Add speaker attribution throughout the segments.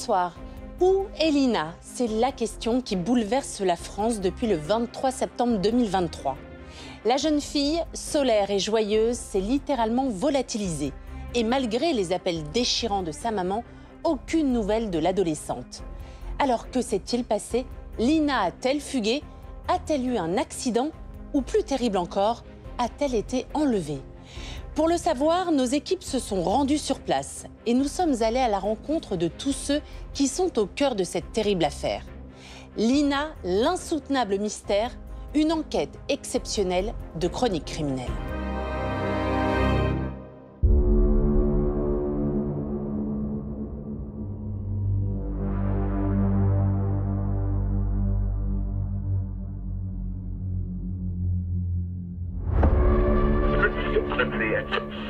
Speaker 1: Bonsoir. Où est Lina? C'est la question qui bouleverse la France depuis le 23 septembre 2023. La jeune fille, solaire et joyeuse, s'est littéralement volatilisée. Et malgré les appels déchirants de sa maman, aucune nouvelle de l'adolescente. Alors que s'est-il passé? Lina a-t-elle fugué? A-t-elle eu un accident? Ou plus terrible encore, a-t-elle été enlevée? Pour le savoir, nos équipes se sont rendues sur place et nous sommes allés à la rencontre de tous ceux qui sont au cœur de cette terrible affaire. Lina, l'insoutenable mystère, une enquête exceptionnelle de Chronique criminelle.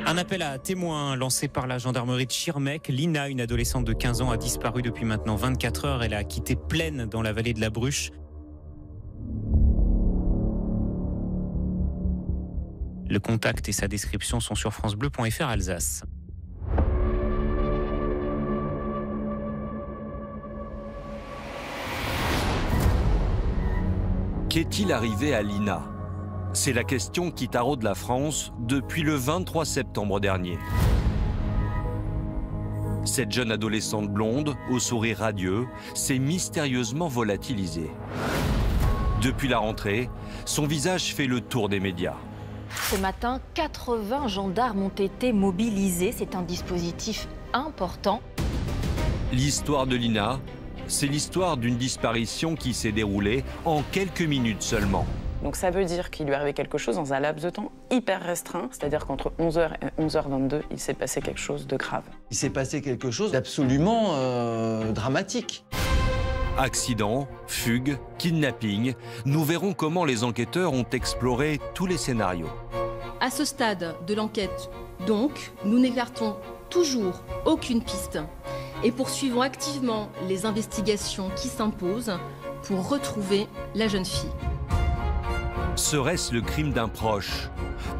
Speaker 2: Un appel à témoins lancé par la gendarmerie de Schirmeck. Lina, une adolescente de 15 ans, a disparu depuis maintenant 24 heures. Elle a quitté Plaine dans la vallée de la Bruche. Le contact et sa description sont sur francebleu.fr Alsace.
Speaker 3: Qu'est-il arrivé à Lina ? C'est la question qui taraude la France depuis le 23 septembre dernier. Cette jeune adolescente blonde, au sourire radieux, s'est mystérieusement volatilisée. Depuis la rentrée, son visage fait le tour des médias.
Speaker 4: Ce matin, 80 gendarmes ont été mobilisés. C'est un dispositif important.
Speaker 3: L'histoire de Lina, c'est l'histoire d'une disparition qui s'est déroulée en quelques minutes seulement.
Speaker 5: Donc ça veut dire qu'il lui est arrivé quelque chose dans un laps de temps hyper restreint, c'est-à-dire qu'entre 11h et 11h22, il s'est passé quelque chose de grave.
Speaker 6: Il s'est passé quelque chose d'absolument dramatique.
Speaker 3: Accident, fugue, kidnapping, nous verrons comment les enquêteurs ont exploré tous les scénarios.
Speaker 7: À ce stade de l'enquête, donc, nous n'écartons toujours aucune piste et poursuivons activement les investigations qui s'imposent pour retrouver la jeune fille.
Speaker 3: Serait-ce le crime d'un proche?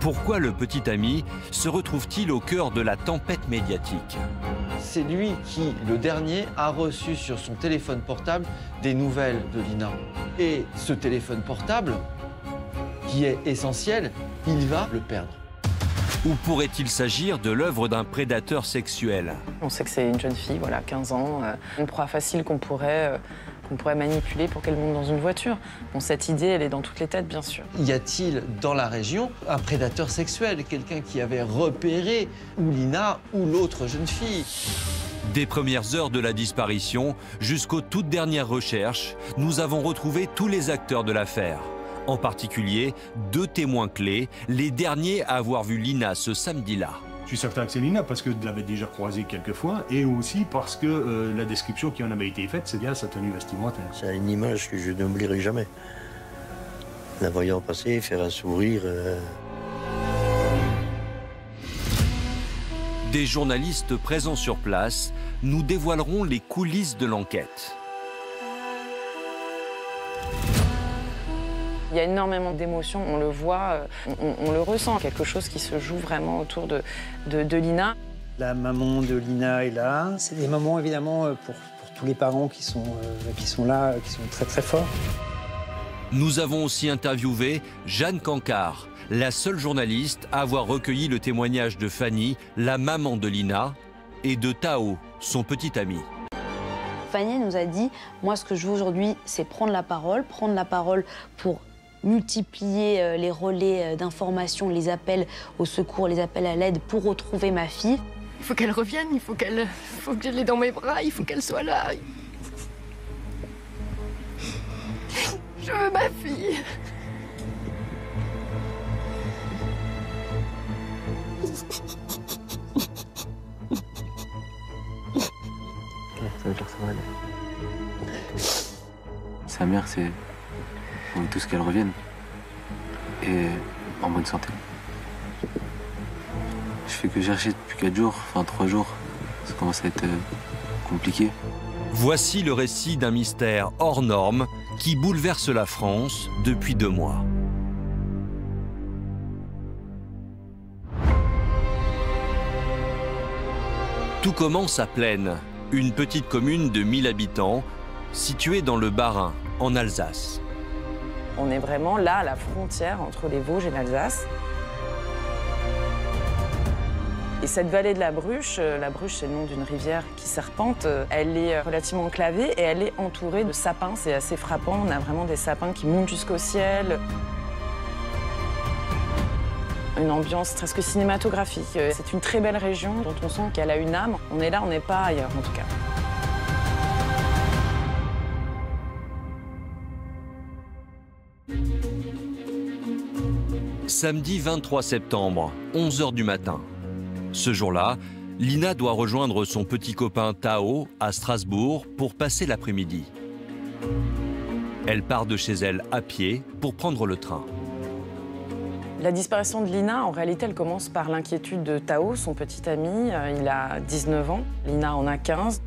Speaker 3: Pourquoi le petit ami se retrouve-t-il au cœur de la tempête médiatique?
Speaker 6: C'est lui qui, le dernier, a reçu sur son téléphone portable des nouvelles de Lina. Et ce téléphone portable, qui est essentiel, il va le perdre.
Speaker 3: Ou pourrait-il s'agir de l'œuvre d'un prédateur sexuel?
Speaker 5: On sait que c'est une jeune fille, voilà, 15 ans, une proie facile qu'on pourrait manipuler pour qu'elle monte dans une voiture. Bon, cette idée, elle est dans toutes les têtes, bien sûr.
Speaker 6: Y a-t-il dans la région un prédateur sexuel, quelqu'un qui avait repéré ou Lina ou l'autre jeune fille?
Speaker 3: Des premières heures de la disparition jusqu'aux toutes dernières recherches, nous avons retrouvé tous les acteurs de l'affaire. En particulier, 2 témoins clés, les derniers à avoir vu Lina ce samedi-là.
Speaker 8: Je suis certain que c'est Lina parce que je l'avais déjà croisée quelques fois et aussi parce que la description qui en avait été faite, c'est bien sa tenue vestimentaire.
Speaker 9: C'est une image que je n'oublierai jamais. La voyant passer, faire un sourire.
Speaker 3: Des journalistes présents sur place nous dévoileront les coulisses de l'enquête.
Speaker 5: Il y a énormément d'émotions, on le voit, on le ressent, quelque chose qui se joue vraiment autour de Lina.
Speaker 10: La maman de Lina est là. C'est des moments évidemment pour tous les parents qui sont là, qui sont très très forts.
Speaker 3: Nous avons aussi interviewé Jeanne Cancard, la seule journaliste à avoir recueilli le témoignage de Fanny, la maman de Lina, et de Tao, son petit ami.
Speaker 11: Fanny nous a dit, moi ce que je veux aujourd'hui, c'est prendre la parole pour multiplier les relais d'information, les appels au secours, les appels à l'aide pour retrouver ma fille.
Speaker 7: Il faut qu'elle revienne, il faut que je l'ai dans mes bras, il faut qu'elle soit là. Je veux ma fille.
Speaker 12: Ça veut dire que ça va aller. Sa mère, c'est tout ce qu'elle revienne. Et en bonne santé. Je fais que chercher depuis 4 jours, enfin 3 jours. Ça commence à être compliqué.
Speaker 3: Voici le récit d'un mystère hors norme qui bouleverse la France depuis 2 mois. Tout commence à Plaine. une petite commune de 1000 habitants, située dans le Bas-Rhin, en Alsace.
Speaker 5: On est vraiment là, à la frontière entre les Vosges et l'Alsace. Et cette vallée de la Bruche c'est le nom d'une rivière qui serpente, elle est relativement enclavée et elle est entourée de sapins. C'est assez frappant, on a vraiment des sapins qui montent jusqu'au ciel. Une ambiance presque cinématographique. C'est une très belle région dont on sent qu'elle a une âme. On est là, on n'est pas ailleurs en tout cas.
Speaker 3: Samedi 23 septembre, 11h du matin. Ce jour-là, Lina doit rejoindre son petit copain Tao à Strasbourg pour passer l'après-midi. Elle part de chez elle à pied pour prendre le train.
Speaker 5: La disparition de Lina, en réalité, elle commence par l'inquiétude de Tao, son petit ami. Il a 19 ans, Lina en a 15.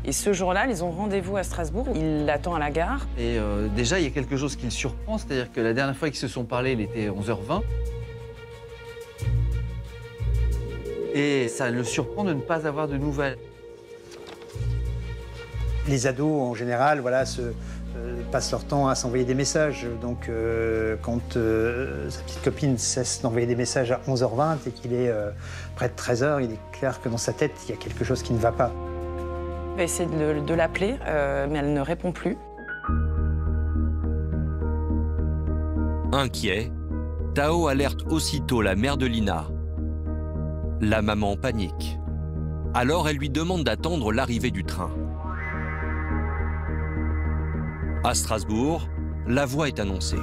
Speaker 5: Et ce jour-là, ils ont rendez-vous à Strasbourg. Il l'attend à la gare.
Speaker 6: Et déjà, il y a quelque chose qui le surprend, c'est-à-dire que la dernière fois qu'ils se sont parlé, il était 11h20. Et ça le surprend de ne pas avoir de nouvelles.
Speaker 10: Les ados, en général, voilà, passent leur temps à s'envoyer des messages. Donc, quand sa petite copine cesse d'envoyer des messages à 11h20 et qu'il est près de 13h, il est clair que dans sa tête, il y a quelque chose qui ne va pas.
Speaker 5: On va essayer de l'appeler, mais elle ne répond plus.
Speaker 3: Inquiet, Tao alerte aussitôt la mère de Lina. La maman panique. Alors elle lui demande d'attendre l'arrivée du train. À Strasbourg, la voie est annoncée.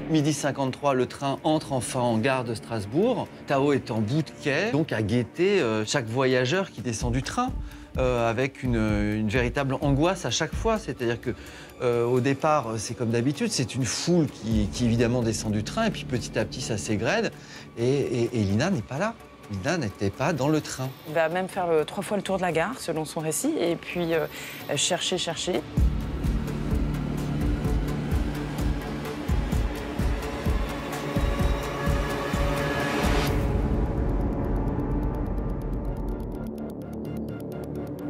Speaker 6: Midi 53, le train entre enfin en gare de Strasbourg. Tao est en bout de quai, donc à guetter chaque voyageur qui descend du train, avec une véritable angoisse à chaque fois. C'est-à-dire que au départ, c'est comme d'habitude, c'est une foule qui évidemment descend du train, et puis petit à petit, ça s'égrène, et Lina n'est pas là. Lina n'était pas dans le train.
Speaker 5: Il va même faire 3 fois le tour de la gare, selon son récit, et puis chercher.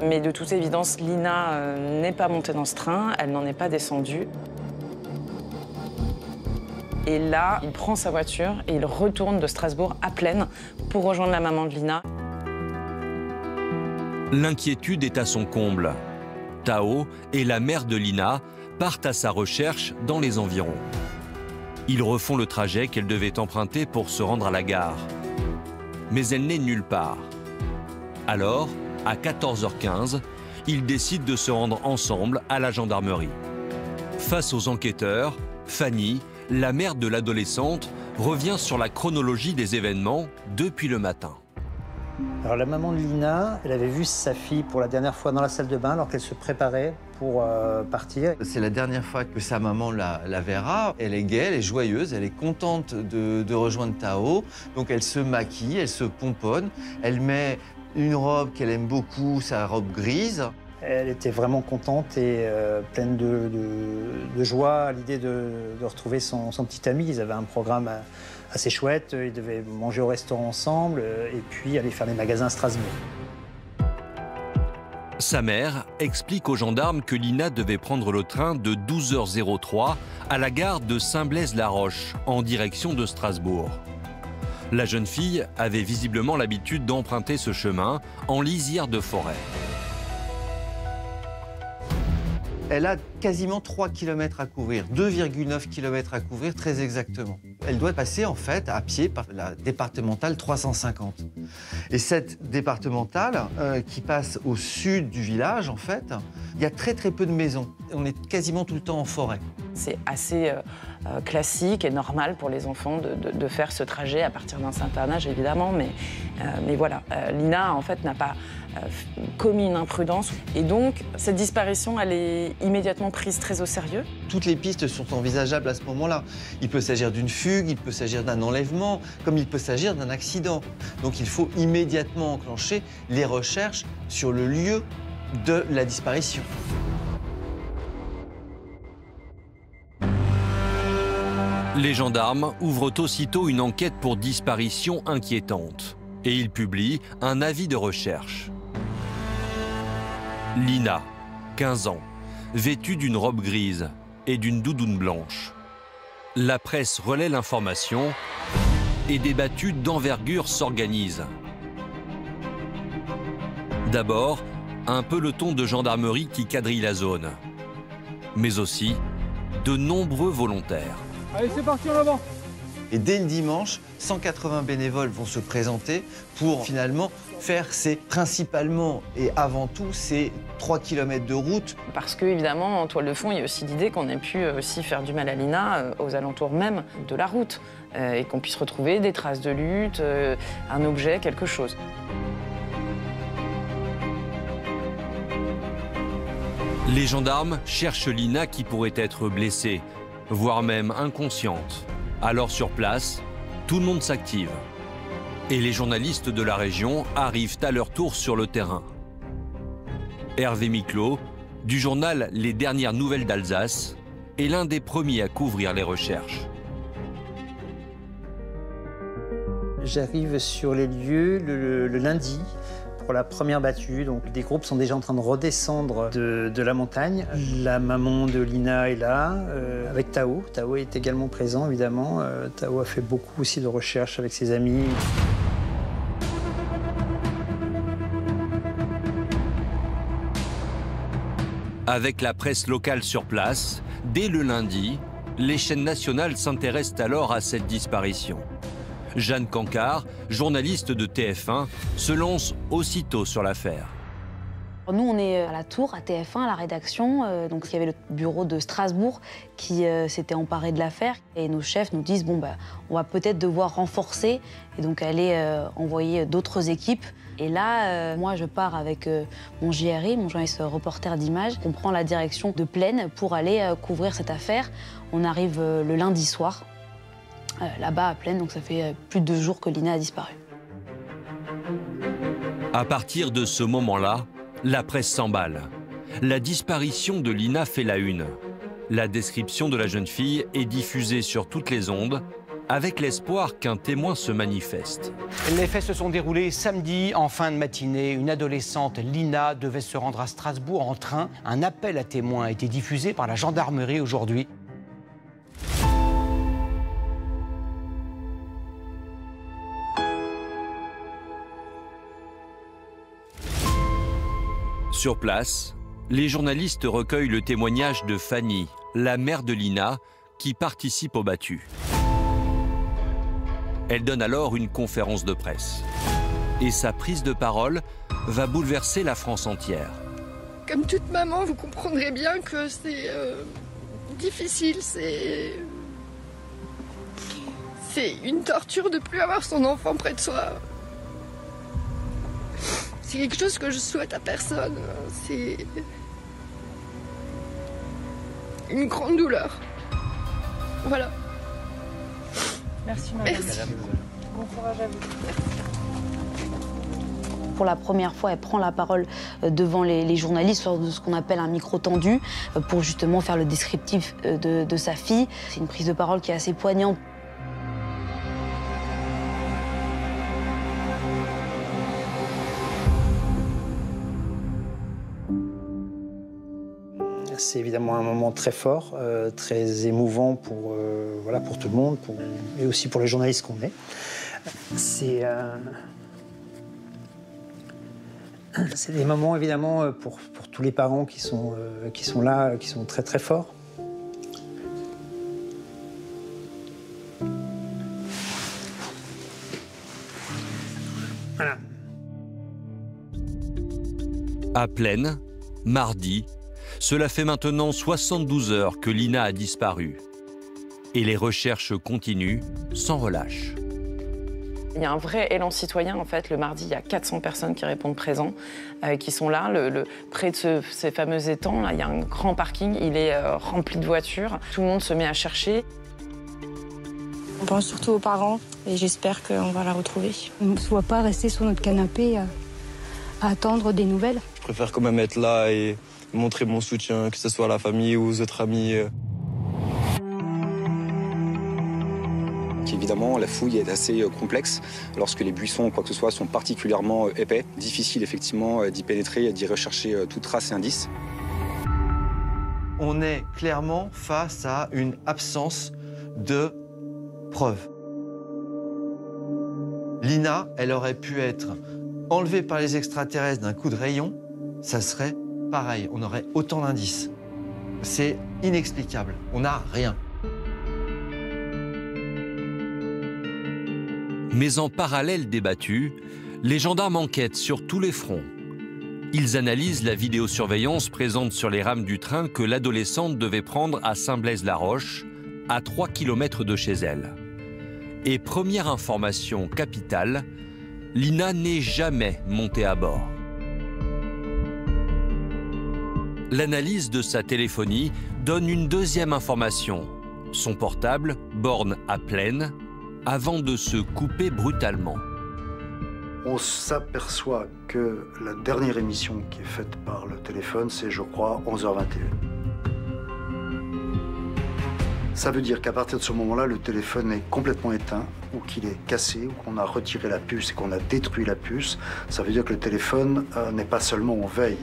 Speaker 5: Mais de toute évidence, Lina n'est pas montée dans ce train, elle n'en est pas descendue. Et là, il prend sa voiture et il retourne de Strasbourg à Plaine pour rejoindre la maman de Lina.
Speaker 3: L'inquiétude est à son comble. Tao et la mère de Lina partent à sa recherche dans les environs. Ils refont le trajet qu'elle devait emprunter pour se rendre à la gare. Mais elle n'est nulle part. Alors, à 14h15, ils décident de se rendre ensemble à la gendarmerie. Face aux enquêteurs, Fanny, la mère de l'adolescente, revient sur la chronologie des événements depuis le matin.
Speaker 10: Alors la maman de Lina, elle avait vu sa fille pour la dernière fois dans la salle de bain alors qu'elle se préparait pour partir.
Speaker 6: C'est la dernière fois que sa maman la verra. Elle est gaie, elle est joyeuse, elle est contente de rejoindre Tao. Donc elle se maquille, elle se pomponne, elle met une robe qu'elle aime beaucoup, sa robe grise.
Speaker 10: Elle était vraiment contente et pleine de joie à l'idée de retrouver son petit ami. Ils avaient un programme assez chouette, ils devaient manger au restaurant ensemble et puis aller faire les magasins à Strasbourg.
Speaker 3: Sa mère explique aux gendarmes que Lina devait prendre le train de 12h03 à la gare de Saint-Blaise-la-Roche, en direction de Strasbourg. La jeune fille avait visiblement l'habitude d'emprunter ce chemin en lisière de forêt.
Speaker 6: Elle a quasiment 3 km à couvrir, 2,9 km à couvrir très exactement. Elle doit passer en fait à pied par la départementale 350. Et cette départementale qui passe au sud du village, en fait, il y a très peu de maisons. On est quasiment tout le temps en forêt.
Speaker 5: C'est assez classique et normal pour les enfants de faire ce trajet à partir d'un certain âge, évidemment. Mais voilà, Lina, en fait, n'a pas commis une imprudence. Et donc, cette disparition, elle est immédiatement prise très au sérieux.
Speaker 6: Toutes les pistes sont envisageables à ce moment-là. Il peut s'agir d'une fugue, il peut s'agir d'un enlèvement, comme il peut s'agir d'un accident. Donc il faut immédiatement enclencher les recherches sur le lieu de la disparition.
Speaker 3: Les gendarmes ouvrent aussitôt une enquête pour disparition inquiétante et ils publient un avis de recherche. Lina, 15 ans, vêtue d'une robe grise et d'une doudoune blanche. La presse relaie l'information et des battues d'envergure s'organisent. D'abord, un peloton de gendarmerie qui quadrille la zone, mais aussi de nombreux volontaires.
Speaker 13: Allez, c'est parti en avant.
Speaker 6: Et dès le dimanche, 180 bénévoles vont se présenter pour finalement faire principalement et avant tout ces 3 km de route.
Speaker 5: Parce que évidemment, en toile de fond, il y a aussi l'idée qu'on ait pu aussi faire du mal à Lina aux alentours même de la route et qu'on puisse retrouver des traces de lutte, un objet, quelque chose.
Speaker 3: Les gendarmes cherchent Lina qui pourrait être blessée, voire même inconsciente. Alors sur place, tout le monde s'active. Et les journalistes de la région arrivent à leur tour sur le terrain. Hervé Miclot, du journal Les Dernières Nouvelles d'Alsace, est l'un des premiers à couvrir les recherches.
Speaker 10: J'arrive sur les lieux le lundi pour la première battue. Donc des groupes sont déjà en train de redescendre de la montagne. La maman de Lina est là, avec Tao. Tao est également présent, évidemment. Tao a fait beaucoup aussi de recherches avec ses amis.
Speaker 3: Avec la presse locale sur place, dès le lundi, les chaînes nationales s'intéressent alors à cette disparition. Jeanne Cancard, journaliste de TF1, se lance aussitôt sur l'affaire.
Speaker 11: Nous, on est à la Tour, à TF1, à la rédaction. Donc, il y avait le bureau de Strasbourg qui s'était emparé de l'affaire. Et nos chefs nous disent, bon, on va peut-être devoir renforcer et donc aller envoyer d'autres équipes. Et là, moi, je pars avec mon JRI, mon journaliste reporter d'images. On prend la direction de Plaine pour aller couvrir cette affaire. On arrive le lundi soir. Là-bas à Plaine, donc ça fait plus de 2 jours que Lina a disparu.
Speaker 3: À partir de ce moment-là, la presse s'emballe. La disparition de Lina fait la une. La description de la jeune fille est diffusée sur toutes les ondes, avec l'espoir qu'un témoin se manifeste.
Speaker 14: Les faits se sont déroulés samedi en fin de matinée. Une adolescente, Lina, devait se rendre à Strasbourg en train. Un appel à témoins a été diffusé par la gendarmerie aujourd'hui.
Speaker 3: Sur place, les journalistes recueillent le témoignage de Fanny, la mère de Lina, qui participe aux battues. Elle donne alors une conférence de presse. Et sa prise de parole va bouleverser la France entière.
Speaker 15: Comme toute maman, vous comprendrez bien que c'est difficile, c'est une torture de ne plus avoir son enfant près de soi. C'est quelque chose que je souhaite à personne. C'est une grande douleur. Voilà.
Speaker 5: Merci, madame.
Speaker 15: Merci.
Speaker 5: Bon courage à vous.
Speaker 11: Pour la première fois, elle prend la parole devant les journalistes lors de ce qu'on appelle un micro tendu pour justement faire le descriptif de sa fille. C'est une prise de parole qui est assez poignante.
Speaker 10: C'est évidemment un moment très fort, très émouvant pour tout le monde, et aussi pour les journalistes qu'on est. C'est des moments évidemment pour tous les parents qui sont là, qui sont très très forts. Voilà.
Speaker 3: À Plaine, mardi, cela fait maintenant 72 heures que Lina a disparu. Et les recherches continuent sans relâche.
Speaker 5: Il y a un vrai élan citoyen, en fait. Le mardi, il y a 400 personnes qui répondent présents, qui sont là. Près de ces fameux étangs, là, il y a un grand parking, il est rempli de voitures. Tout le monde se met à chercher.
Speaker 16: On pense surtout aux parents et j'espère qu'on va la retrouver. On ne se voit pas rester sur notre canapé à attendre des nouvelles.
Speaker 17: Je préfère quand même être là et montrer mon soutien, que ce soit à la famille ou aux autres amis.
Speaker 13: Donc évidemment, la fouille est assez complexe lorsque les buissons ou quoi que ce soit sont particulièrement épais. Difficile effectivement d'y pénétrer et d'y rechercher toute trace et indice.
Speaker 6: On est clairement face à une absence de preuves. Lina, elle aurait pu être enlevée par les extraterrestres d'un coup de rayon, ça serait pareil, on aurait autant d'indices. C'est inexplicable, on n'a rien.
Speaker 3: Mais en parallèle des battus, les gendarmes enquêtent sur tous les fronts. Ils analysent la vidéosurveillance présente sur les rames du train que l'adolescente devait prendre à Saint-Blaise-la-Roche, à 3 km de chez elle. Et première information capitale, Lina n'est jamais montée à bord. L'analyse de sa téléphonie donne une deuxième information. Son portable borne à pleine avant de se couper brutalement.
Speaker 18: On s'aperçoit que la dernière émission qui est faite par le téléphone, c'est, je crois, 11h21. Ça veut dire qu'à partir de ce moment-là, le téléphone est complètement éteint, ou qu'il est cassé, ou qu'on a retiré la puce et qu'on a détruit la puce. Ça veut dire que le téléphone n'est pas seulement en veille,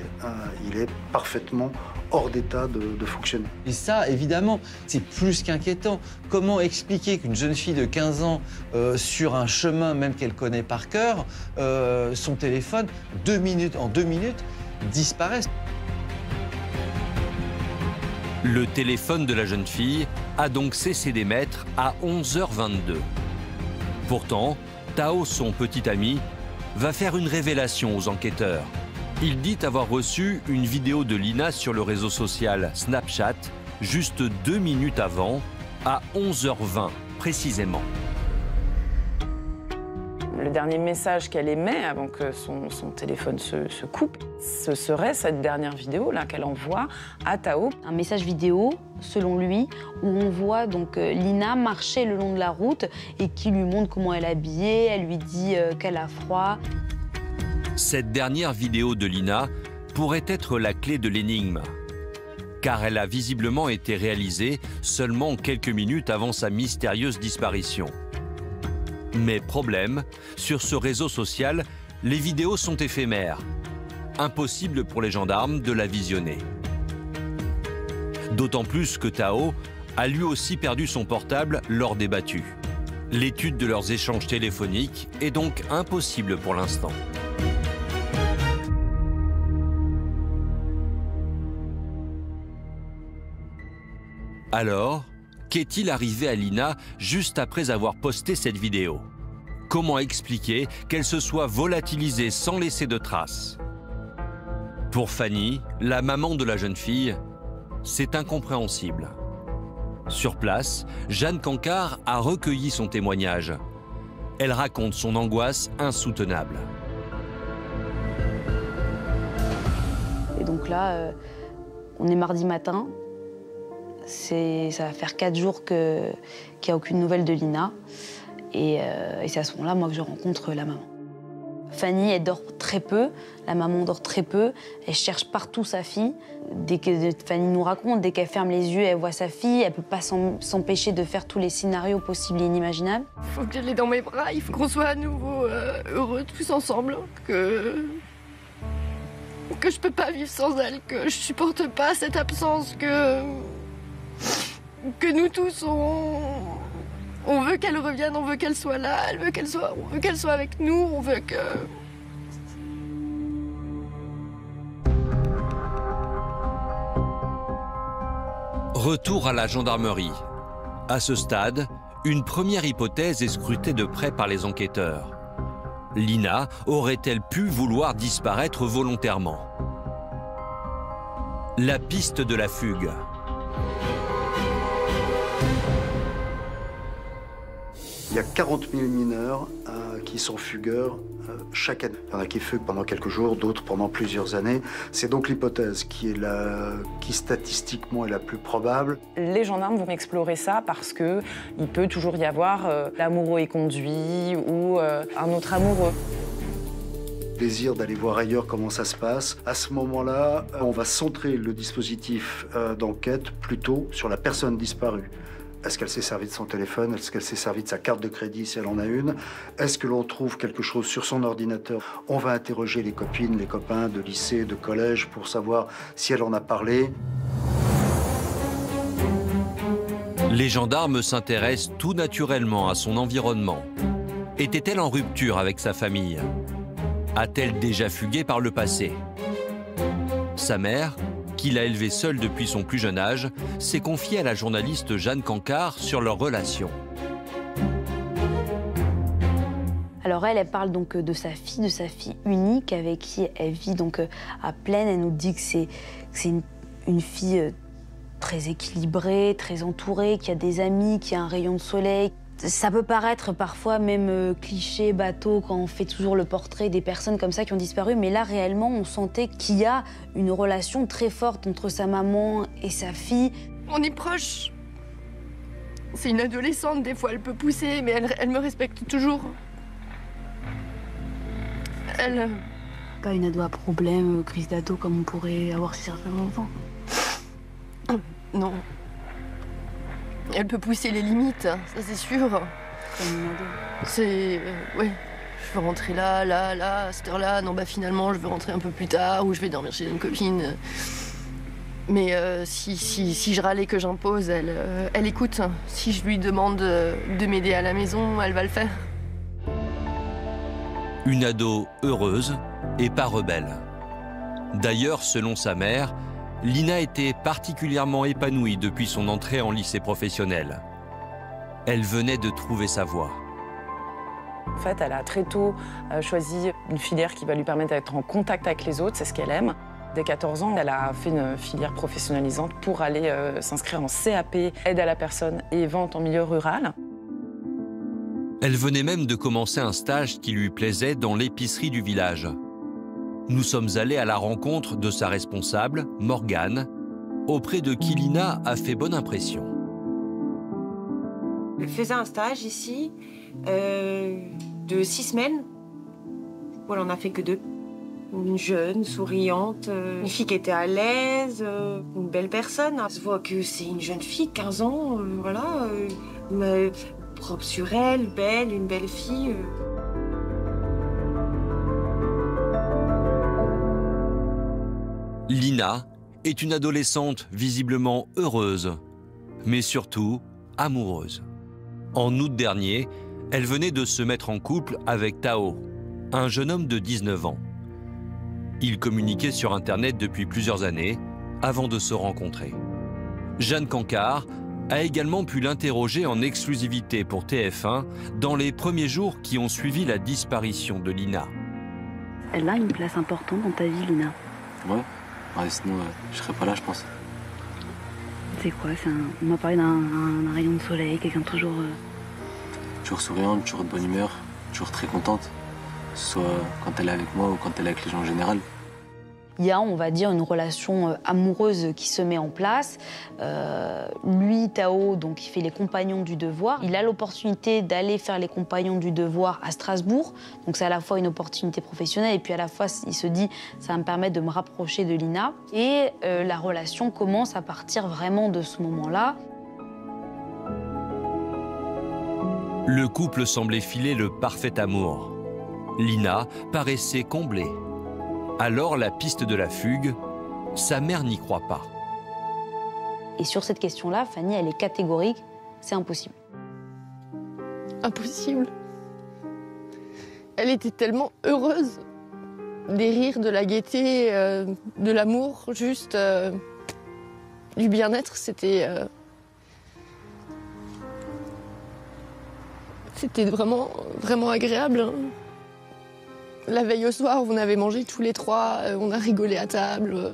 Speaker 18: il est parfaitement hors d'état de fonctionner.
Speaker 6: Et ça, évidemment, c'est plus qu'inquiétant. Comment expliquer qu'une jeune fille de 15 ans, sur un chemin même qu'elle connaît par cœur, son téléphone, en 2 minutes, disparaisse?
Speaker 3: Le téléphone de la jeune fille a donc cessé d'émettre à 11h22. Pourtant, Tao, son petit ami, va faire une révélation aux enquêteurs. Il dit avoir reçu une vidéo de Lina sur le réseau social Snapchat juste 2 minutes avant, à 11h20 précisément.
Speaker 5: Le dernier message qu'elle émet avant que son téléphone se coupe, ce serait cette dernière vidéo là qu'elle envoie à Tao.
Speaker 11: Un message vidéo, selon lui, où on voit donc Lina marcher le long de la route et qui lui montre comment elle est habillée, elle lui dit qu'elle a froid.
Speaker 3: Cette dernière vidéo de Lina pourrait être la clé de l'énigme, car elle a visiblement été réalisée seulement quelques minutes avant sa mystérieuse disparition. Mais problème, sur ce réseau social, les vidéos sont éphémères. Impossible pour les gendarmes de la visionner. D'autant plus que Tao a lui aussi perdu son portable lors des battus. L'étude de leurs échanges téléphoniques est donc impossible pour l'instant. Alors, qu'est-il arrivé à Lina juste après avoir posté cette vidéo? Comment expliquer qu'elle se soit volatilisée sans laisser de traces? Pour Fanny, la maman de la jeune fille, c'est incompréhensible. Sur place, Jeanne Cancard a recueilli son témoignage. Elle raconte son angoisse insoutenable.
Speaker 11: Et donc là, on est mardi matin. Ça va faire 4 jours qu'il n'y a aucune nouvelle de Lina. Et c'est à ce moment-là, moi, que je rencontre la maman. Fanny, elle dort très peu. La maman dort très peu. Elle cherche partout sa fille. Dès que Fanny nous raconte, dès qu'elle ferme les yeux, elle voit sa fille. Elle ne peut pas s'empêcher de faire tous les scénarios possibles et inimaginables.
Speaker 15: Il faut que je l'ai dans mes bras. Il faut qu'on soit à nouveau heureux tous ensemble. Que je peux pas vivre sans elle. Que je supporte pas cette absence. Que nous tous, on veut qu'elle revienne, on veut qu'elle soit là, on veut qu'elle soit avec nous, on veut que...
Speaker 3: Retour à la gendarmerie. À ce stade, une première hypothèse est scrutée de près par les enquêteurs. Lina aurait-elle pu vouloir disparaître volontairement? La piste de la fugue.
Speaker 18: Il y a 40 000 mineurs qui sont fugueurs chaque année. Il y en a qui fuguent pendant quelques jours, d'autres pendant plusieurs années. C'est donc l'hypothèse qui statistiquement est la plus probable.
Speaker 5: Les gendarmes vont explorer ça parce qu'il peut toujours y avoir l'amoureux est conduit ou un autre amoureux.
Speaker 18: Désir d'aller voir ailleurs comment ça se passe. À ce moment-là, on va centrer le dispositif d'enquête plutôt sur la personne disparue. Est-ce qu'elle s'est servie de son téléphone? Est-ce qu'elle s'est servie de sa carte de crédit si elle en a une? Est-ce que l'on trouve quelque chose sur son ordinateur? On va interroger les copines, les copains de lycée, de collège pour savoir si elle en a parlé.
Speaker 3: Les gendarmes s'intéressent tout naturellement à son environnement. Était-elle en rupture avec sa famille? A-t-elle déjà fugué par le passé? Sa mère, qui l'a élevée seule depuis son plus jeune âge, s'est confiée à la journaliste Jeanne Cancard sur leur relation.
Speaker 11: Alors elle parle donc de sa fille unique avec qui elle vit donc à Plaine. Elle nous dit que c'est une fille très équilibrée, très entourée, qui a des amis, qui a un rayon de soleil. Ça peut paraître parfois même cliché, bateau, quand on fait toujours le portrait des personnes comme ça qui ont disparu, mais là, réellement, on sentait qu'il y a une relation très forte entre sa maman et sa fille.
Speaker 15: On est proches. C'est une adolescente, des fois elle peut pousser, mais elle me respecte toujours. Elle...
Speaker 16: Pas une ado à problème, crise d'ado comme on pourrait avoir chez certains enfants.
Speaker 15: Non. Elle peut pousser les limites, ça c'est sûr.
Speaker 16: Comme une ado.
Speaker 15: C'est... ouais. Je veux rentrer là, à cette heure-là. Non, bah finalement, je veux rentrer un peu plus tard ou je vais dormir chez une copine. Mais si je râle et que j'impose, elle écoute. Si je lui demande de m'aider à la maison, elle va le faire.
Speaker 3: Une ado heureuse et pas rebelle. D'ailleurs, selon sa mère, Lina était particulièrement épanouie depuis son entrée en lycée professionnel. Elle venait de trouver sa voie.
Speaker 5: En fait, elle a très tôt choisi une filière qui va lui permettre d'être en contact avec les autres, c'est ce qu'elle aime. Dès 14 ans, elle a fait une filière professionnalisante pour aller s'inscrire en CAP, aide à la personne et vente en milieu rural.
Speaker 3: Elle venait même de commencer un stage qui lui plaisait dans l'épicerie du village. Nous sommes allés à la rencontre de sa responsable, Morgane, auprès de qui Lina a fait bonne impression.
Speaker 19: Elle faisait un stage ici de 6 semaines. Où elle en a fait que 2. Une jeune, souriante, une fille qui était à l'aise, une belle personne. On se voit que c'est une jeune fille, 15 ans, voilà, mais propre sur elle, belle, une belle fille.
Speaker 3: Lina est une adolescente visiblement heureuse, mais surtout amoureuse. En août dernier, elle venait de se mettre en couple avec Tao, un jeune homme de 19 ans. Ils communiquaient sur Internet depuis plusieurs années avant de se rencontrer. Jeanne Cancard a également pu l'interroger en exclusivité pour TF1 dans les premiers jours qui ont suivi la disparition de Lina.
Speaker 11: Elle a une place importante dans ta vie, Lina.
Speaker 12: Ouais. Ouais, sinon, je serais pas là, je pense.
Speaker 11: C'est quoi? On m'a parlé d'un rayon de soleil, quelqu'un toujours...
Speaker 12: Toujours souriante, toujours de bonne humeur, toujours très contente. Soit quand elle est avec moi ou quand elle est avec les gens en général.
Speaker 11: Il y a, on va dire, une relation amoureuse qui se met en place. Lui, Tao, donc, il fait les compagnons du devoir. Il a l'opportunité d'aller faire les compagnons du devoir à Strasbourg. Donc c'est à la fois une opportunité professionnelle et puis à la fois, il se dit, ça va me permettre de me rapprocher de Lina. Et la relation commence à partir vraiment de ce moment-là.
Speaker 3: Le couple semblait filer le parfait amour. Lina paraissait comblée. Alors la piste de la fugue, sa mère n'y croit pas.
Speaker 11: Et sur cette question-là, Fanny, elle est catégorique, c'est impossible.
Speaker 15: Impossible. Elle était tellement heureuse. Des rires, de la gaieté, de l'amour, juste du bien-être, c'était vraiment, vraiment agréable. Hein. La veille au soir, on avait mangé tous les trois, on a rigolé à table.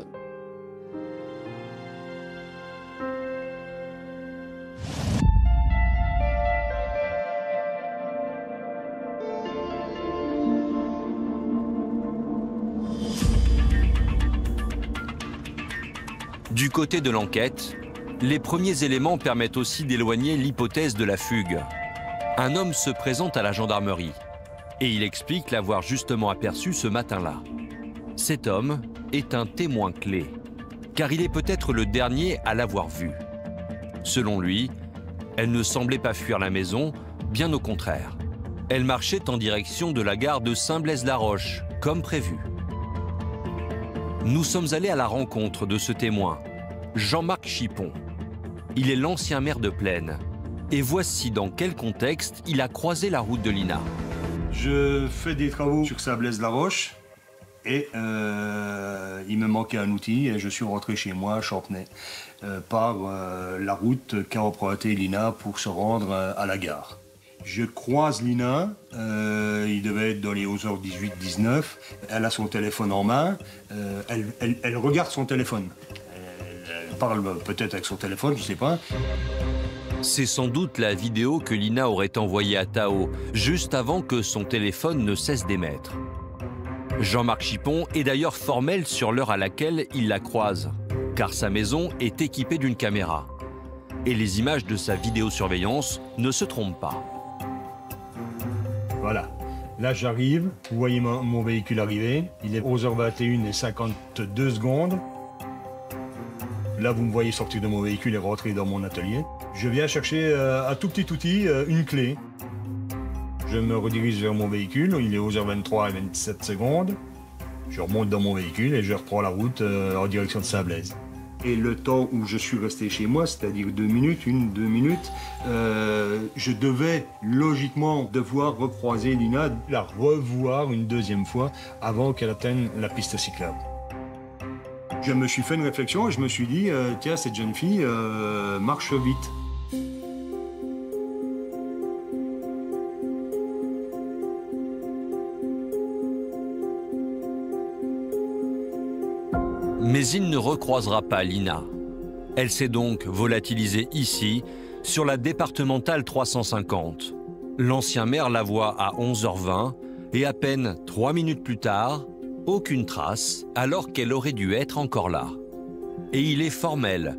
Speaker 3: Du côté de l'enquête, les premiers éléments permettent aussi d'éloigner l'hypothèse de la fugue. Un homme se présente à la gendarmerie et il explique l'avoir justement aperçu ce matin-là. Cet homme est un témoin clé, car il est peut-être le dernier à l'avoir vu. Selon lui, Elle ne semblait pas fuir la maison, bien au contraire. Elle marchait en direction de la gare de Saint-Blaise-la-Roche, comme prévu. Nous sommes allés à la rencontre de ce témoin, Jean-Marc Chipon. Il est l'ancien maire de Plaine. Et voici dans quel contexte il a croisé la route de Lina.
Speaker 8: Je fais des travaux sur Saint-Blaise-la-Roche et il me manquait un outil et je suis rentré chez moi à Champenay par la route qu'a empruntée Lina pour se rendre à la gare. Je croise Lina, il devait être dans les 11h18-19, elle a son téléphone en main, elle regarde son téléphone. Elle parle peut-être avec son téléphone, je ne sais pas.
Speaker 3: C'est sans doute la vidéo que Lina aurait envoyée à Tao, juste avant que son téléphone ne cesse d'émettre. Jean-Marc Chipon est d'ailleurs formel sur l'heure à laquelle il la croise, car sa maison est équipée d'une caméra. Et les images de sa vidéosurveillance ne se trompent pas.
Speaker 8: Voilà, là j'arrive, vous voyez mon véhicule arriver, il est 11h21 et 52 secondes. Là vous me voyez sortir de mon véhicule et rentrer dans mon atelier. Je viens chercher un tout petit outil, une clé. Je me redirige vers mon véhicule, il est 11h23 et 27 secondes. Je remonte dans mon véhicule et je reprends la route en direction de Saint-Blaise. Et le temps où je suis resté chez moi, c'est-à-dire 2 minutes, 1-2 minutes, je devais logiquement devoir recroiser Lina, la revoir une deuxième fois avant qu'elle atteigne la piste cyclable. Je me suis fait une réflexion et je me suis dit, tiens, cette jeune fille marche vite.
Speaker 3: Mais il ne recroisera pas Lina. Elle s'est donc volatilisée ici, sur la départementale 350. L'ancien maire la voit à 11h20 et à peine 3 minutes plus tard, aucune trace, alors qu'elle aurait dû être encore là. Et il est formel.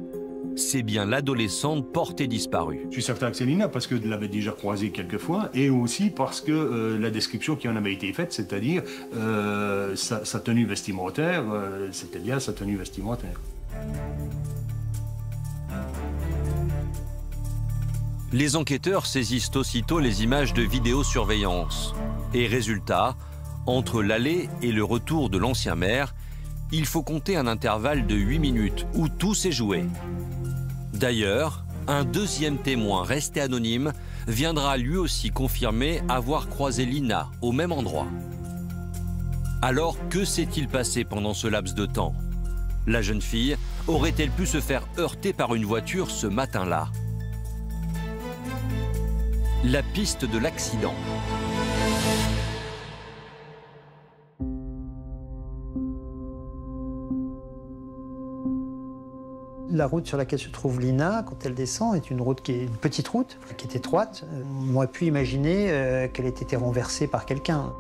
Speaker 3: C'est bien l'adolescente portée disparue.
Speaker 8: Je suis certain que c'est Lina parce que je l'avais déjà croisée quelques fois et aussi parce que la description qui en avait été faite, c'est-à-dire sa tenue vestimentaire, c'était bien sa tenue vestimentaire.
Speaker 3: Les enquêteurs saisissent aussitôt les images de vidéosurveillance. Et résultat, entre l'aller et le retour de l'ancien maire, il faut compter un intervalle de 8 minutes où tout s'est joué. D'ailleurs, un deuxième témoin resté anonyme viendra lui aussi confirmer avoir croisé Lina au même endroit. Alors, que s'est-il passé pendant ce laps de temps? La jeune fille aurait-elle pu se faire heurter par une voiture ce matin-là? La piste de l'accident.
Speaker 10: La route sur laquelle se trouve Lina, quand elle descend, est une route qui est une petite route, qui est étroite. On aurait pu imaginer qu'elle ait été renversée par quelqu'un.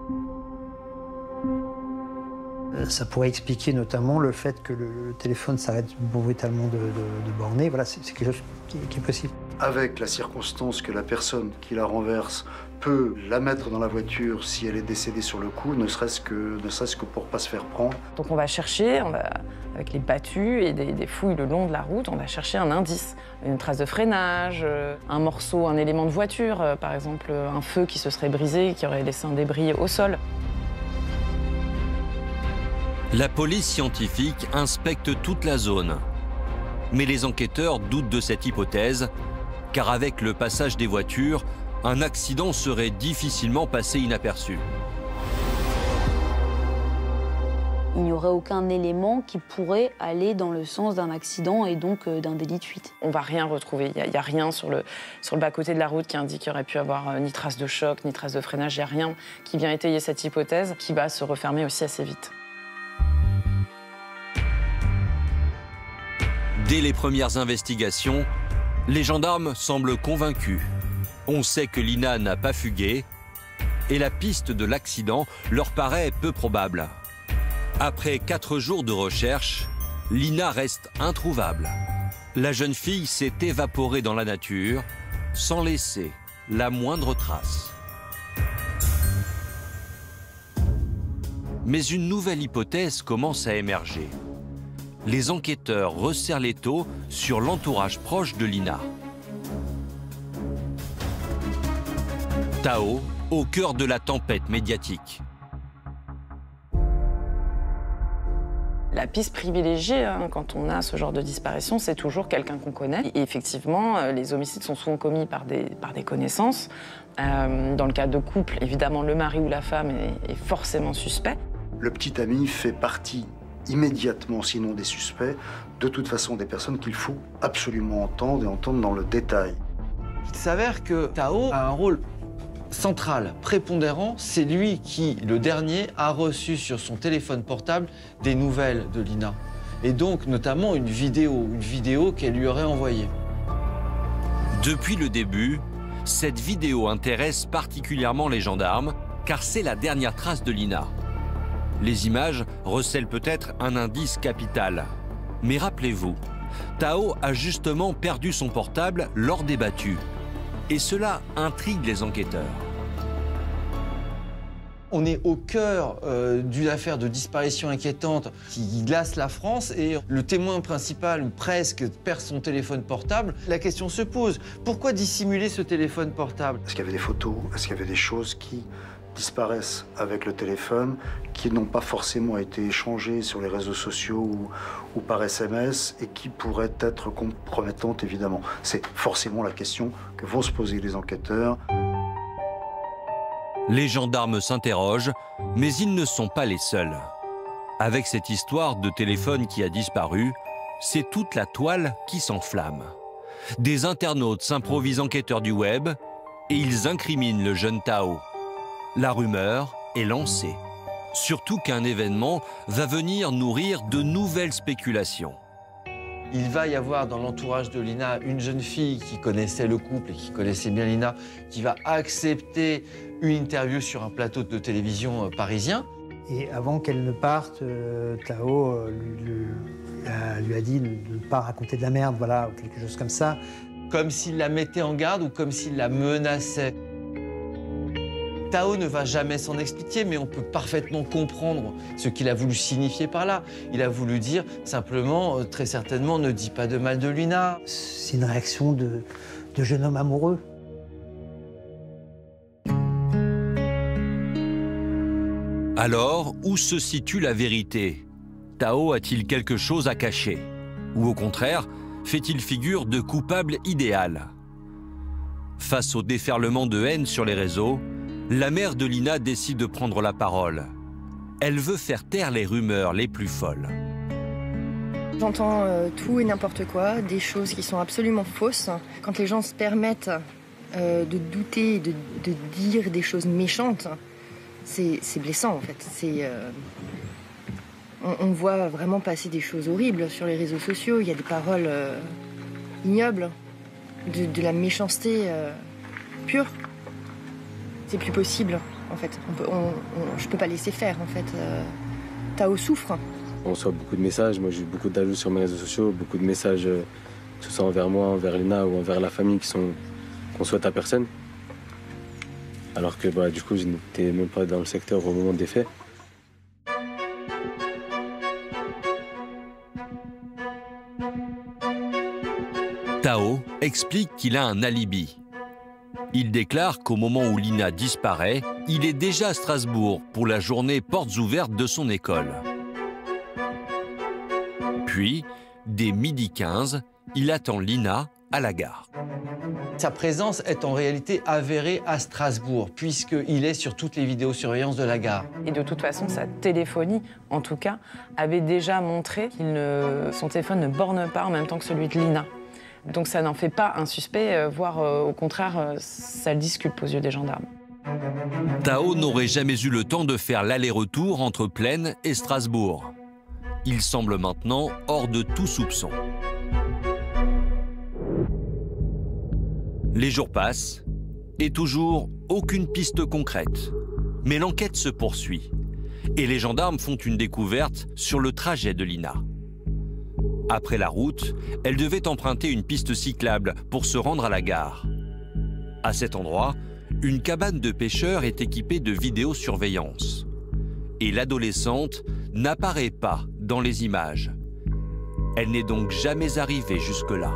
Speaker 10: Ça pourrait expliquer notamment le fait que le téléphone s'arrête brutalement de borner. Voilà, c'est quelque chose qui est possible.
Speaker 18: Avec la circonstance que la personne qui la renverse peut la mettre dans la voiture si elle est décédée sur le coup, ne serait-ce que pour ne pas se faire prendre.
Speaker 5: Donc on va chercher, avec les battues et des fouilles le long de la route, on va chercher un indice, une trace de freinage, un morceau, un élément de voiture, par exemple un feu qui se serait brisé, qui aurait laissé un débris au sol.
Speaker 3: La police scientifique inspecte toute la zone. Mais les enquêteurs doutent de cette hypothèse, car avec le passage des voitures, un accident serait difficilement passé inaperçu.
Speaker 11: Il n'y aurait aucun élément qui pourrait aller dans le sens d'un accident et donc d'un délit de fuite.
Speaker 5: On ne va rien retrouver. Il n'y a rien sur le bas-côté de la route qui indique qu'il y aurait pu avoir ni trace de choc, ni trace de freinage. Il n'y a rien qui vient étayer cette hypothèse, qui va se refermer aussi assez vite.
Speaker 3: Dès les premières investigations, les gendarmes semblent convaincus. On sait que Lina n'a pas fugué et la piste de l'accident leur paraît peu probable. Après 4 jours de recherche, Lina reste introuvable. La jeune fille s'est évaporée dans la nature sans laisser la moindre trace. Mais une nouvelle hypothèse commence à émerger. Les enquêteurs resserrent l'étau sur l'entourage proche de Lina. Tao, au cœur de la tempête médiatique.
Speaker 5: La piste privilégiée, quand on a ce genre de disparition, c'est toujours quelqu'un qu'on connaît. Et effectivement, les homicides sont souvent commis par des connaissances. Dans le cas de couple, évidemment, le mari ou la femme est forcément suspect.
Speaker 18: Le petit ami fait partie immédiatement, sinon des suspects, de toute façon des personnes qu'il faut absolument entendre et entendre dans le détail.
Speaker 6: Il s'avère que Tao a un rôle central, prépondérant. C'est lui qui, le dernier, a reçu sur son téléphone portable des nouvelles de Lina. Et donc, notamment, une vidéo qu'elle lui aurait envoyée.
Speaker 3: Depuis le début, cette vidéo intéresse particulièrement les gendarmes, car c'est la dernière trace de Lina. Les images recèlent peut-être un indice capital. Mais rappelez-vous, Tao a justement perdu son portable lors des battues. Et cela intrigue les enquêteurs.
Speaker 6: On est au cœur d'une affaire de disparition inquiétante qui glace la France et le témoin principal, ou presque, perd son téléphone portable. La question se pose, pourquoi dissimuler ce téléphone portable?
Speaker 18: Est-ce qu'il y avait des photos? Est-ce qu'il y avait des choses qui disparaissent avec le téléphone, qui n'ont pas forcément été échangées sur les réseaux sociaux ou par SMS et qui pourraient être compromettantes, évidemment? C'est forcément la question que vont se poser les enquêteurs.
Speaker 3: Les gendarmes s'interrogent, mais ils ne sont pas les seuls. Avec cette histoire de téléphone qui a disparu, c'est toute la toile qui s'enflamme. Des internautes s'improvisent enquêteurs du web et ils incriminent le jeune Tao. La rumeur est lancée. Surtout qu'un événement va venir nourrir de nouvelles spéculations.
Speaker 6: Il va y avoir dans l'entourage de Lina une jeune fille qui connaissait le couple et qui connaissait bien Lina, qui va accepter une interview sur un plateau de télévision parisien.
Speaker 10: Et avant qu'elle ne parte, Tao lui a dit de ne pas raconter de la merde, voilà, ou quelque chose comme ça.
Speaker 6: Comme s'il la mettait en garde ou comme s'il la menaçait. Tao ne va jamais s'en expliquer, mais on peut parfaitement comprendre ce qu'il a voulu signifier par là. Il a voulu dire simplement, très certainement, ne dis pas de mal de Lina.
Speaker 10: C'est une réaction de jeune homme amoureux.
Speaker 3: Alors, où se situe la vérité? Tao a-t-il quelque chose à cacher? Ou au contraire, fait-il figure de coupable idéal? Face au déferlement de haine sur les réseaux, la mère de Lina décide de prendre la parole. Elle veut faire taire les rumeurs les plus folles.
Speaker 15: J'entends tout et n'importe quoi, des choses qui sont absolument fausses. Quand les gens se permettent de douter, de dire des choses méchantes, c'est blessant en fait. On voit vraiment passer des choses horribles sur les réseaux sociaux. Il y a des paroles ignobles, de la méchanceté pure. C'est plus possible, en fait. Je peux pas laisser faire, en fait. Tao souffre.
Speaker 12: On reçoit beaucoup de messages. Moi, j'ai eu beaucoup d'ajouts sur mes réseaux sociaux, beaucoup de messages, que ce soit envers moi, envers Lina ou envers la famille, qu'on souhaite à personne. Alors que, du coup, je n'étais même pas dans le secteur au moment des faits.
Speaker 3: Tao explique qu'il a un alibi. Il déclare qu'au moment où Lina disparaît, il est déjà à Strasbourg pour la journée portes ouvertes de son école. Puis, dès 12h15, il attend Lina à la gare.
Speaker 6: Sa présence est en réalité avérée à Strasbourg, puisqu'il est sur toutes les vidéosurveillances de la gare.
Speaker 5: Et de toute façon, sa téléphonie, en tout cas, avait déjà montré que son téléphone ne borne pas en même temps que celui de Lina. Donc ça n'en fait pas un suspect, voire au contraire, ça le disculpe aux yeux des gendarmes.
Speaker 3: Tao n'aurait jamais eu le temps de faire l'aller-retour entre Plaine et Strasbourg. Il semble maintenant hors de tout soupçon. Les jours passent et toujours aucune piste concrète. Mais l'enquête se poursuit et les gendarmes font une découverte sur le trajet de Lina. Après la route, elle devait emprunter une piste cyclable pour se rendre à la gare. À cet endroit, une cabane de pêcheurs est équipée de vidéosurveillance. Et l'adolescente n'apparaît pas dans les images. Elle n'est donc jamais arrivée jusque-là.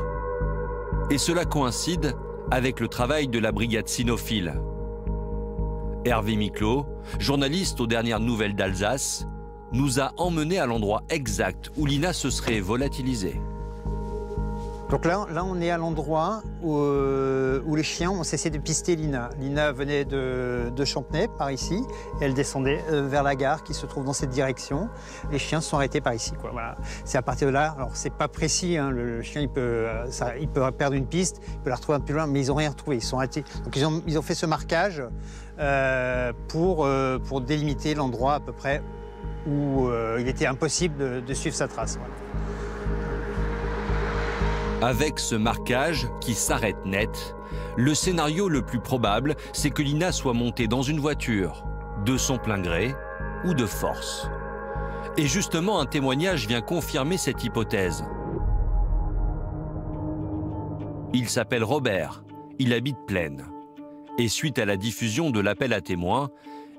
Speaker 3: Et cela coïncide avec le travail de la brigade cynophile. Hervé Miclot, journaliste aux dernières nouvelles d'Alsace, nous a emmenés à l'endroit exact où Lina se serait volatilisée.
Speaker 10: Donc là, on est à l'endroit où les chiens ont cessé de pister Lina. Lina venait de Champenay, par ici, et elle descendait vers la gare qui se trouve dans cette direction. Les chiens se sont arrêtés par ici, quoi. Voilà. C'est à partir de là, alors c'est pas précis, hein, le chien il peut perdre une piste, il peut la retrouver un peu plus loin, mais ils n'ont rien retrouvé, ils sont arrêtés. Donc ils ont fait ce marquage pour délimiter l'endroit à peu près où il était impossible de suivre sa trace. Voilà.
Speaker 3: Avec ce marquage qui s'arrête net, le scénario le plus probable, c'est que Lina soit montée dans une voiture, de son plein gré ou de force. Et justement, un témoignage vient confirmer cette hypothèse. Il s'appelle Robert, il habite Plaine. Et suite à la diffusion de l'appel à témoins,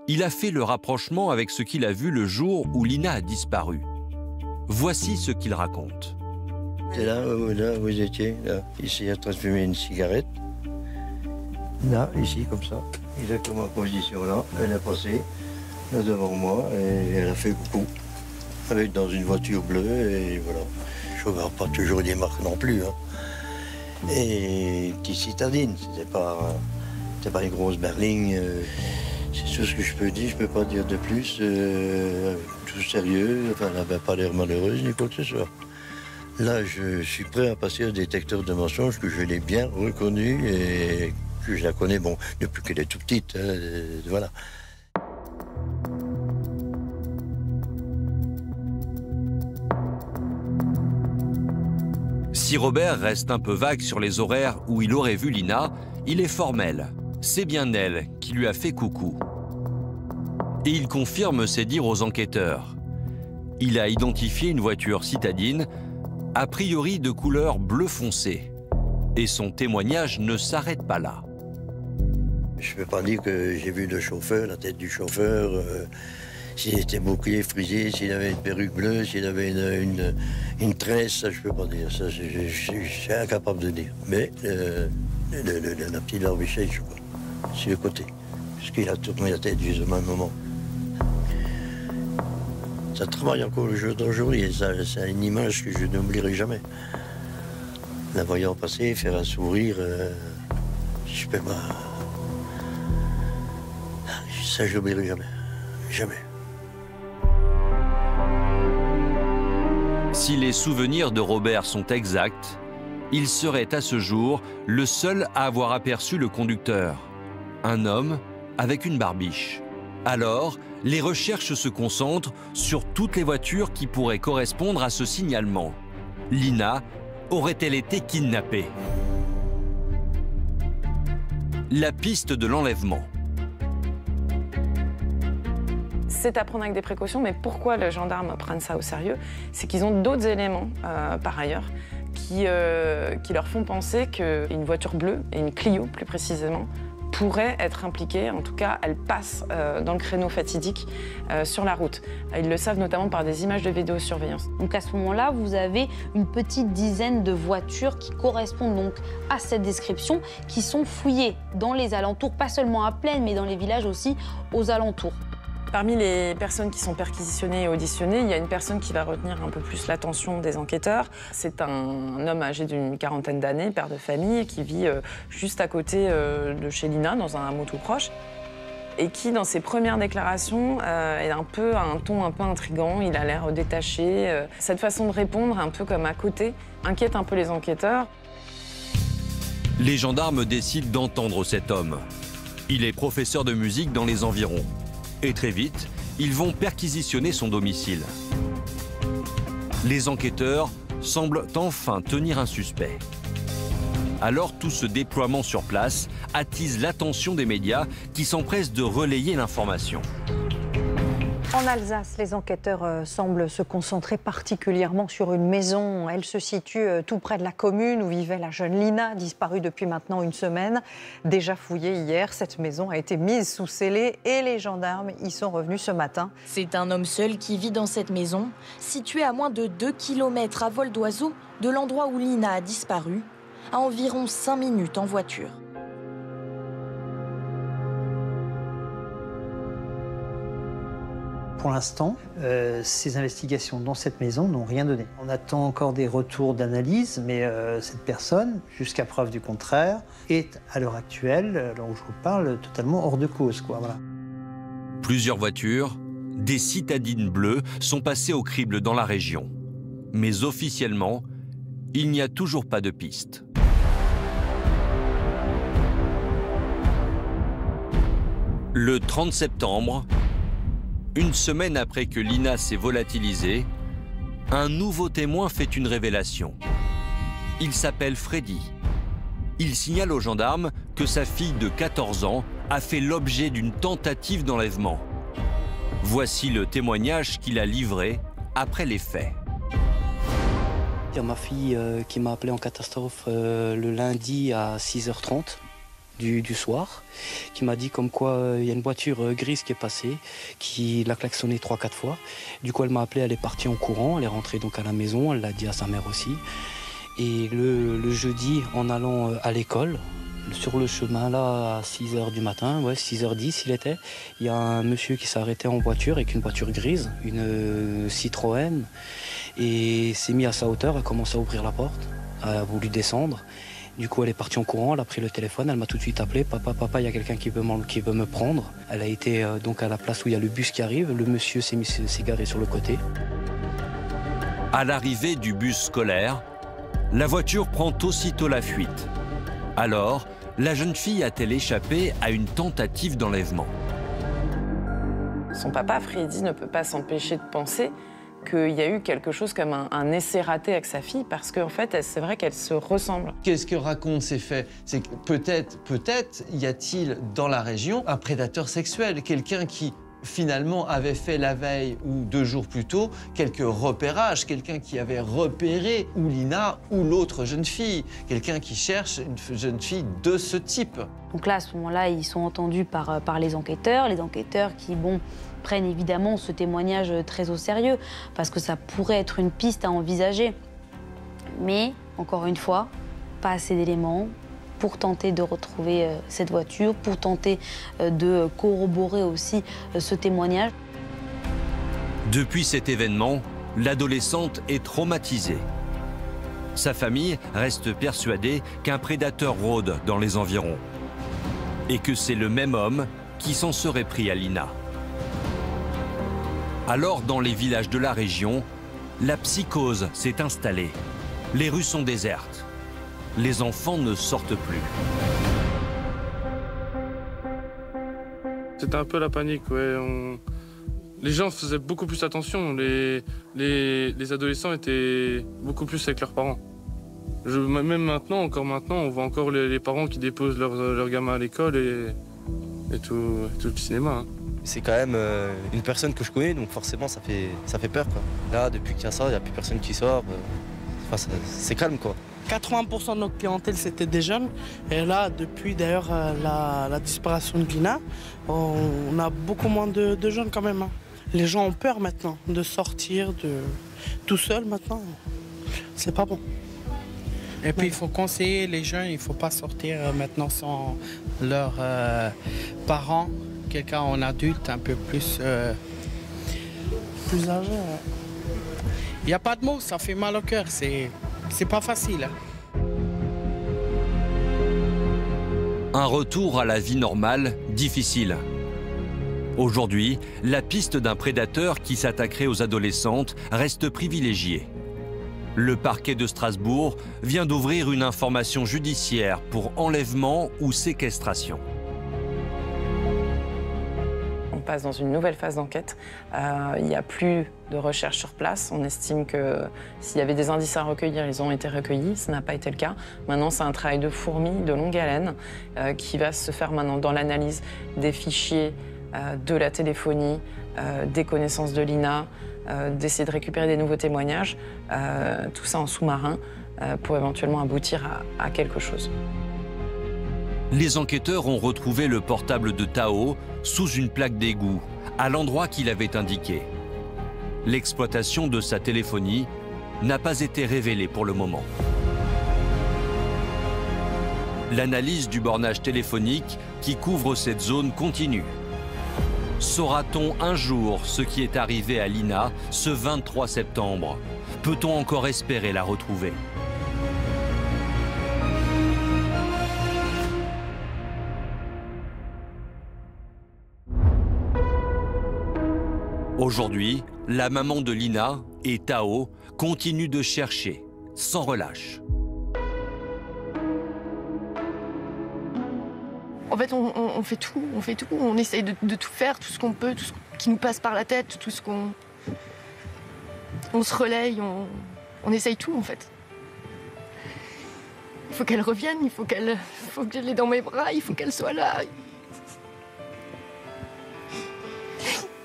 Speaker 3: il a fait le rapprochement avec ce qu'il a vu le jour où Lina a disparu. Voici ce qu'il raconte.
Speaker 9: C'est là où vous étiez, là. Ici, en train de fumer une cigarette. Là, ici, comme ça. Exactement en position là. Elle est passée là devant moi et elle a fait coucou. Elle est dans une voiture bleue et voilà. Je ne vois pas toujours des marques non plus. Hein. Et petite citadine, c'était pas une grosse berline. C'est tout ce que je peux dire, je peux pas dire de plus. Tout sérieux, enfin, elle n'avait pas l'air malheureuse ni quoi que ce soit. Là, je suis prêt à passer au détecteur de mensonges, que je l'ai bien reconnu et que je la connais, bon, depuis qu'elle est toute petite, voilà.
Speaker 3: Si Robert reste un peu vague sur les horaires où il aurait vu Lina, il est formel. C'est bien elle qui lui a fait coucou. Et il confirme ses dires aux enquêteurs. Il a identifié une voiture citadine, a priori de couleur bleu foncé. Et son témoignage ne s'arrête pas là.
Speaker 9: Je ne peux pas dire que j'ai vu le chauffeur, la tête du chauffeur, s'il était bouclier, frisé, s'il avait une perruque bleue, s'il avait une tresse, ça je ne peux pas dire. Ça, je suis incapable de dire. Mais la petite larvichée, je crois, sur le côté. Parce qu'il a tourné la tête juste au même moment. Ça travaille encore le jour d'aujourd'hui et ça, c'est une image que je n'oublierai jamais. La voyant passer, faire un sourire, je peux pas... Ça, je n'oublierai jamais. Jamais.
Speaker 3: Si les souvenirs de Robert sont exacts, il serait à ce jour le seul à avoir aperçu le conducteur. Un homme avec une barbiche. Alors, les recherches se concentrent sur toutes les voitures qui pourraient correspondre à ce signalement. Lina aurait-elle été kidnappée? La piste de l'enlèvement.
Speaker 5: C'est à prendre avec des précautions, mais pourquoi les gendarmes prennent ça au sérieux? C'est qu'ils ont d'autres éléments, par ailleurs, qui leur font penser qu'une voiture bleue, et une Clio plus précisément, pourrait être impliquée, en tout cas elle passe dans le créneau fatidique sur la route. Ils le savent notamment par des images de vidéosurveillance.
Speaker 11: Donc à ce moment-là, vous avez une petite dizaine de voitures qui correspondent donc à cette description, qui sont fouillées dans les alentours, pas seulement à Plaine, mais dans les villages aussi aux alentours.
Speaker 5: Parmi les personnes qui sont perquisitionnées et auditionnées, il y a une personne qui va retenir un peu plus l'attention des enquêteurs. C'est un homme âgé d'une quarantaine d'années, père de famille, qui vit juste à côté de chez Lina, dans un hameau tout proche, et qui, dans ses premières déclarations, est un ton un peu intriguant. Il a l'air détaché. Cette façon de répondre, un peu comme à côté, inquiète un peu les enquêteurs.
Speaker 3: Les gendarmes décident d'entendre cet homme. Il est professeur de musique dans les environs. Et très vite, ils vont perquisitionner son domicile. Les enquêteurs semblent enfin tenir un suspect. Alors tout ce déploiement sur place attise l'attention des médias qui s'empressent de relayer l'information.
Speaker 20: En Alsace, les enquêteurs semblent se concentrer particulièrement sur une maison. Elle se situe tout près de la commune où vivait la jeune Lina, disparue depuis maintenant une semaine. Déjà fouillée hier, cette maison a été mise sous scellé et les gendarmes y sont revenus ce matin.
Speaker 4: C'est un homme seul qui vit dans cette maison, située à moins de 2 km à vol d'oiseau de l'endroit où Lina a disparu, à environ 5 minutes en voiture.
Speaker 10: Pour l'instant, ces investigations dans cette maison n'ont rien donné. On attend encore des retours d'analyse, mais cette personne, jusqu'à preuve du contraire, est à l'heure actuelle, là où je vous parle, totalement hors de cause, quoi. Voilà.
Speaker 3: Plusieurs voitures, des citadines bleues, sont passées au crible dans la région. Mais officiellement, il n'y a toujours pas de piste. Le 30 septembre, une semaine après que Lina s'est volatilisée, un nouveau témoin fait une révélation. Il s'appelle Freddy. Il signale aux gendarmes que sa fille de 14 ans a fait l'objet d'une tentative d'enlèvement. Voici le témoignage qu'il a livré après les faits.
Speaker 21: Il y a ma fille qui m'a appelé en catastrophe le lundi à 6h30 du soir, qui m'a dit comme quoi il y a une voiture grise qui est passée, qui l'a klaxonné 3-4 fois. Du coup, elle m'a appelé, elle est partie en courant, elle est rentrée donc à la maison, elle l'a dit à sa mère aussi. Et le jeudi, en allant à l'école, sur le chemin là, à 6h du matin, ouais, 6h10 il était, il y a un monsieur qui s'est arrêté en voiture avec une voiture grise, une Citroën, et s'est mis à sa hauteur, a commencé à ouvrir la porte, a voulu descendre. Du coup, elle est partie en courant, elle a pris le téléphone, elle m'a tout de suite appelé. Papa, il y a quelqu'un qui veut me prendre. Elle a été donc à la place où il y a le bus qui arrive. Le monsieur s'est garé sur le côté.
Speaker 3: À l'arrivée du bus scolaire, la voiture prend aussitôt la fuite. Alors, la jeune fille a-t-elle échappé à une tentative d'enlèvement?
Speaker 5: Son papa, Freddy, ne peut pas s'empêcher de penser qu'il y a eu quelque chose comme un essai raté avec sa fille, parce qu'en fait, c'est vrai qu'elles se ressemblent.
Speaker 6: Qu'est-ce que racontent ces faits? C'est que peut-être y a-t-il dans la région un prédateur sexuel, quelqu'un qui finalement avait fait la veille ou 2 jours plus tôt quelques repérages, quelqu'un qui avait repéré ou Lina ou l'autre jeune fille, quelqu'un qui cherche une jeune fille de ce type.
Speaker 11: Donc là, à ce moment-là, ils sont entendus par les enquêteurs qui, prennent évidemment ce témoignage très au sérieux, parce que ça pourrait être une piste à envisager. Mais, encore une fois, pas assez d'éléments pour tenter de retrouver cette voiture, pour tenter de corroborer aussi ce témoignage.
Speaker 3: Depuis cet événement, l'adolescente est traumatisée. Sa famille reste persuadée qu'un prédateur rôde dans les environs et que c'est le même homme qui s'en serait pris à Lina. Alors, dans les villages de la région, la psychose s'est installée. Les rues sont désertes. Les enfants ne sortent plus.
Speaker 22: C'était un peu la panique, ouais. Les gens faisaient beaucoup plus attention. Les adolescents étaient beaucoup plus avec leurs parents. Même maintenant, on voit encore les parents qui déposent leurs gamins à l'école et tout le cinéma. Hein.
Speaker 17: C'est quand même une personne que je connais, donc forcément ça fait peur, quoi. Là, depuis qu'il y a ça, il n'y a plus personne qui sort. C'est calme, quoi.
Speaker 23: 80% de notre clientèle, c'était des jeunes. Et là, depuis d'ailleurs la disparition de Lina, on a beaucoup moins de jeunes quand même. Hein. Les gens ont peur maintenant de sortir tout seul maintenant. C'est pas bon.
Speaker 24: Et puis il faut conseiller les jeunes, il ne faut pas sortir maintenant sans leurs parents, quelqu'un en adulte un peu plus âgé. Il n'y a pas de mots, ça fait mal au cœur, c'est pas facile.
Speaker 3: Un retour à la vie normale, difficile. Aujourd'hui, la piste d'un prédateur qui s'attaquerait aux adolescentes reste privilégiée. Le parquet de Strasbourg vient d'ouvrir une information judiciaire pour enlèvement ou séquestration.
Speaker 5: On passe dans une nouvelle phase d'enquête. Il n'y a plus de recherche sur place. On estime que s'il y avait des indices à recueillir, ils ont été recueillis. Ce n'a pas été le cas. Maintenant, c'est un travail de fourmi, de longue haleine, qui va se faire maintenant dans l'analyse des fichiers, de la téléphonie, des connaissances de Lina, d'essayer de récupérer des nouveaux témoignages, tout ça en sous-marin, pour éventuellement aboutir à quelque chose.
Speaker 3: Les enquêteurs ont retrouvé le portable de Tao sous une plaque d'égout, à l'endroit qu'il avait indiqué. L'exploitation de sa téléphonie n'a pas été révélée pour le moment. L'analyse du bornage téléphonique qui couvre cette zone continue. Saura-t-on un jour ce qui est arrivé à Lina ce 23 septembre? Peut-on encore espérer la retrouver? Aujourd'hui, la maman de Lina et Tao continuent de chercher, sans relâche.
Speaker 15: En fait, on fait tout, on essaye de tout faire, tout ce qu'on peut, tout ce qui nous passe par la tête, tout ce qu'on... On se relaye, on essaye tout en fait. Il faut qu'elle revienne, il faut que je l'ai dans mes bras, il faut qu'elle soit là.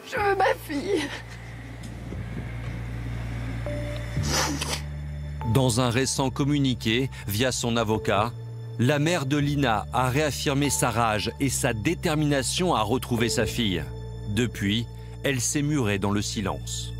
Speaker 15: Je veux ma fille.
Speaker 3: Dans un récent communiqué via son avocat, la mère de Lina a réaffirmé sa rage et sa détermination à retrouver sa fille. Depuis, elle s'est murée dans le silence.